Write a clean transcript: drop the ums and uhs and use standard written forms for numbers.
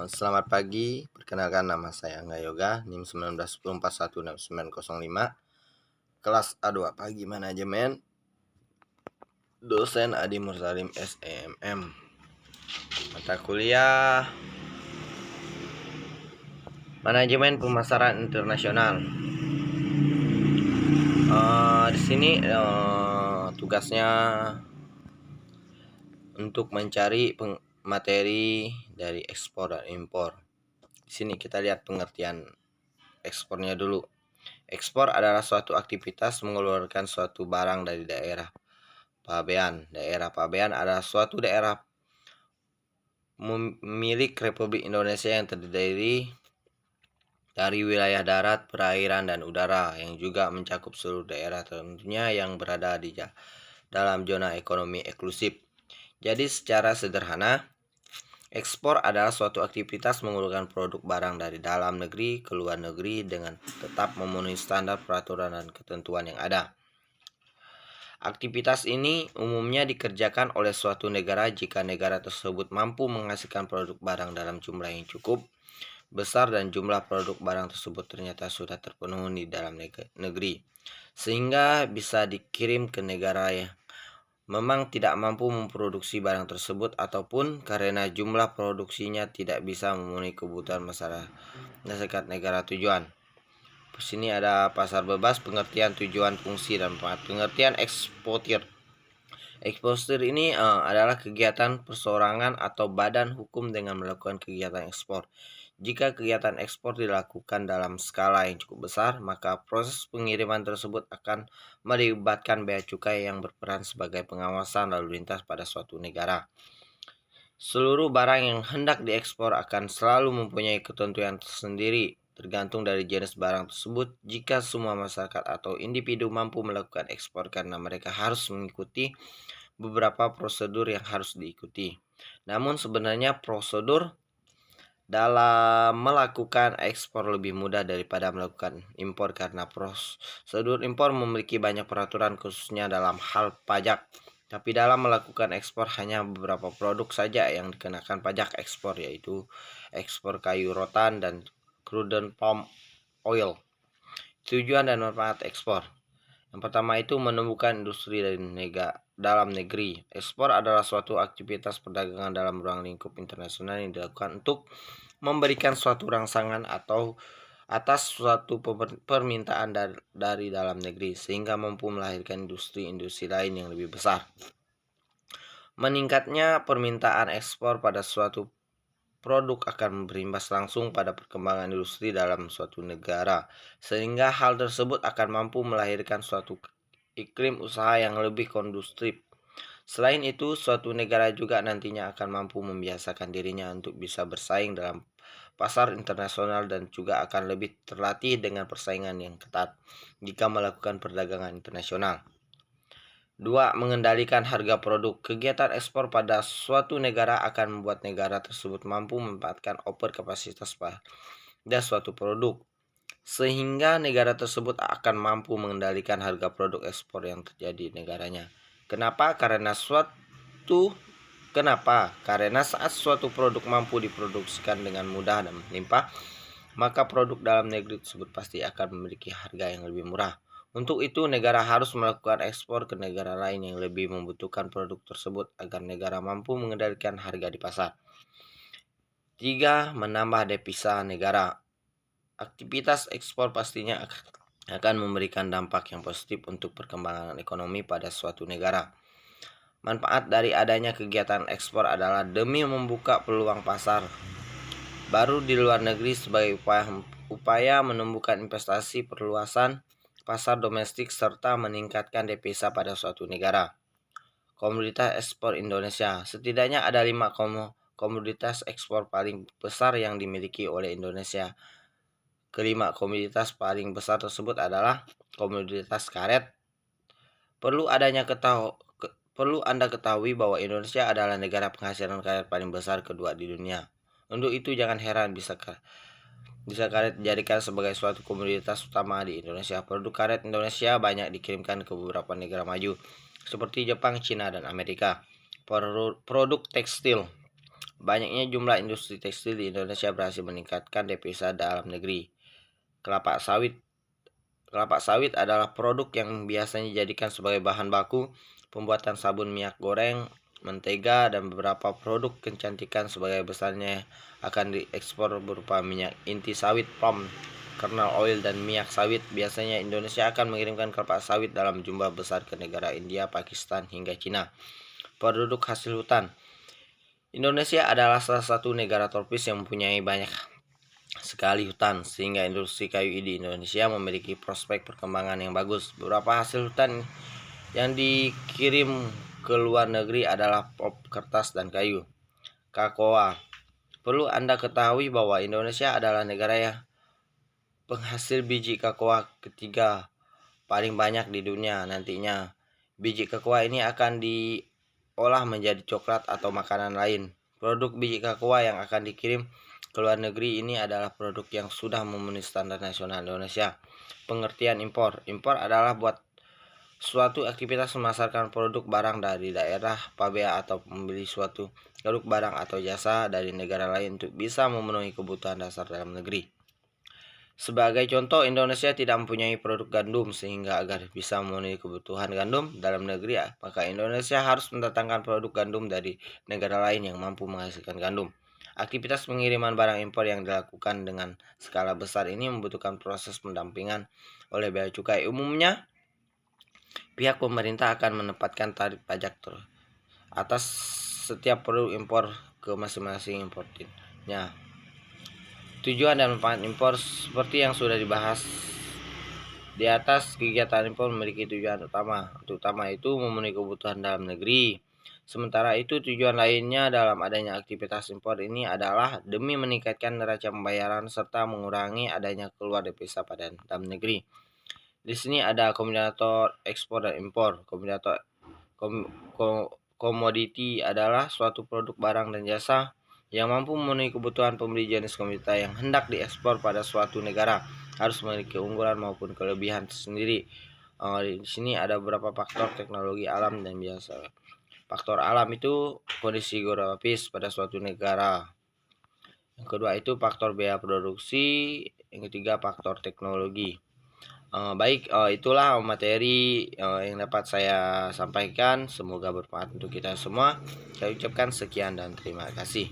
Selamat pagi, perkenalkan nama saya Angga Yoga, NIM 1910416905, kelas A2 Pagi Manajemen, dosen Adi Mursalim SEMM, mata kuliah Manajemen Pemasaran Internasional. Di sini tugasnya untuk mencari materi dari ekspor dan impor. Di sini kita lihat pengertian ekspornya dulu. Ekspor adalah suatu aktivitas mengeluarkan suatu barang dari daerah pabean. Daerah pabean adalah suatu daerah milik Republik Indonesia yang terdiri dari wilayah darat, perairan, dan udara yang juga mencakup seluruh daerah tentunya yang berada di dalam zona ekonomi eksklusif. Jadi secara sederhana, ekspor adalah suatu aktivitas mengeluarkan produk barang dari dalam negeri ke luar negeri dengan tetap memenuhi standar peraturan dan ketentuan yang ada. Aktivitas ini umumnya dikerjakan oleh suatu negara jika negara tersebut mampu menghasilkan produk barang dalam jumlah yang cukup besar dan jumlah produk barang tersebut ternyata sudah terpenuhi di dalam negeri, sehingga bisa dikirim ke negara yang memang tidak mampu memproduksi barang tersebut ataupun karena jumlah produksinya tidak bisa memenuhi kebutuhan masyarakat negara tujuan. Di sini ada pasar bebas, pengertian, tujuan, fungsi, dan pengertian eksportir. Eksportir ini adalah kegiatan perseorangan atau badan hukum dengan melakukan kegiatan ekspor. Jika kegiatan ekspor dilakukan dalam skala yang cukup besar, maka proses pengiriman tersebut akan melibatkan bea cukai yang berperan sebagai pengawasan lalu lintas pada suatu negara. Seluruh barang yang hendak diekspor akan selalu mempunyai ketentuan tersendiri tergantung dari jenis barang tersebut. Jika semua masyarakat atau individu mampu melakukan ekspor karena mereka harus mengikuti beberapa prosedur yang harus diikuti. Namun sebenarnya prosedur dalam melakukan ekspor lebih mudah daripada melakukan impor karena prosedur impor memiliki banyak peraturan khususnya dalam hal pajak. Tapi dalam melakukan ekspor hanya beberapa produk saja yang dikenakan pajak ekspor, yaitu ekspor kayu rotan dan crude palm oil. Tujuan dan manfaat ekspor. Yang pertama itu menumbuhkan industri dari dalam negeri. Ekspor adalah suatu aktivitas perdagangan dalam ruang lingkup internasional yang dilakukan untuk memberikan suatu rangsangan atau atas suatu permintaan dari dalam negeri sehingga mampu melahirkan industri-industri lain yang lebih besar. Meningkatnya permintaan ekspor pada suatu produk akan berimbas langsung pada perkembangan industri dalam suatu negara, sehingga hal tersebut akan mampu melahirkan suatu iklim usaha yang lebih kondusif. Selain itu, suatu negara juga nantinya akan mampu membiasakan dirinya untuk bisa bersaing dalam pasar internasional dan juga akan lebih terlatih dengan persaingan yang ketat jika melakukan perdagangan internasional. 2. Mengendalikan harga produk. Kegiatan ekspor pada suatu negara akan membuat negara tersebut mampu memanfaatkan overkapasitas pada suatu produk, sehingga negara tersebut akan mampu mengendalikan harga produk ekspor yang terjadi di negaranya. Kenapa? Karena saat suatu produk mampu diproduksikan dengan mudah dan melimpah, maka produk dalam negeri tersebut pasti akan memiliki harga yang lebih murah. Untuk itu, negara harus melakukan ekspor ke negara lain yang lebih membutuhkan produk tersebut agar negara mampu mengendalikan harga di pasar. 3. Menambah devisa negara. Aktivitas ekspor pastinya akan memberikan dampak yang positif untuk perkembangan ekonomi pada suatu negara. Manfaat dari adanya kegiatan ekspor adalah demi membuka peluang pasar baru di luar negeri sebagai upaya menumbuhkan investasi, perluasan pasar domestik, serta meningkatkan devisa pada suatu negara. Komoditas ekspor Indonesia. Setidaknya ada 5 komoditas ekspor paling besar yang dimiliki oleh Indonesia. Kelima komoditas paling besar tersebut adalah komoditas karet. Perlu Anda ketahui bahwa Indonesia adalah negara penghasilan karet paling besar kedua di dunia. Untuk itu jangan heran bisa karet dijadikan sebagai suatu komoditas utama di Indonesia. Produk karet Indonesia banyak dikirimkan ke beberapa negara maju seperti Jepang, Cina, dan Amerika. Produk tekstil. Banyaknya jumlah industri tekstil di Indonesia berhasil meningkatkan devisa dalam negeri. Kelapa sawit. Kelapa sawit adalah produk yang biasanya dijadikan sebagai bahan baku pembuatan sabun, minyak goreng, mentega, dan beberapa produk kecantikan. Sebagai besarnya akan diekspor berupa minyak inti sawit, palm kernel oil, dan minyak sawit. Biasanya Indonesia akan mengirimkan kelapa sawit dalam jumlah besar ke negara India, Pakistan, hingga Cina. Produk hasil hutan. Indonesia adalah salah satu negara tropis yang mempunyai banyak sekali hutan, sehingga industri kayu di Indonesia memiliki prospek perkembangan yang bagus. Beberapa hasil hutan yang dikirim ke luar negeri adalah pulp, kertas, dan kayu. Kakoa. Perlu Anda ketahui bahwa Indonesia adalah negara yang penghasil biji kakoa ketiga paling banyak di dunia. Nantinya biji kakoa ini akan diolah menjadi coklat atau makanan lain. Produk biji kakoa yang akan dikirim ke luar negeri ini adalah produk yang sudah memenuhi standar nasional Indonesia. Pengertian impor. Impor adalah buat suatu aktivitas memasarkan produk barang dari daerah pabea atau membeli suatu produk barang atau jasa dari negara lain untuk bisa memenuhi kebutuhan dasar dalam negeri. Sebagai contoh, Indonesia tidak mempunyai produk gandum, sehingga agar bisa memenuhi kebutuhan gandum dalam negeri, maka Indonesia harus mendatangkan produk gandum dari negara lain yang mampu menghasilkan gandum. Aktivitas pengiriman barang impor yang dilakukan dengan skala besar ini membutuhkan proses pendampingan oleh bea cukai. Umumnya, pihak pemerintah akan menempatkan tarif pajak atas setiap produk impor ke masing-masing importirnya. Tujuan dan manfaat impor seperti yang sudah dibahas di atas, kegiatan impor memiliki tujuan utama itu memenuhi kebutuhan dalam negeri. Sementara itu, tujuan lainnya dalam adanya aktivitas impor ini adalah demi meningkatkan neraca pembayaran serta mengurangi adanya keluar devisa pada dalam negeri. Di sini ada kombinator ekspor dan impor. Kombinator komoditi adalah suatu produk barang dan jasa yang mampu memenuhi kebutuhan pembeli. Jenis komoditas yang hendak diekspor pada suatu negara harus memiliki keunggulan maupun kelebihan tersendiri. Di sini ada beberapa faktor teknologi alam dan biasa. Faktor alam itu kondisi geografis pada suatu negara. Yang kedua itu faktor biaya produksi. Yang ketiga faktor teknologi. Itulah materi yang dapat saya sampaikan. Semoga bermanfaat untuk kita semua. Saya ucapkan sekian dan terima kasih.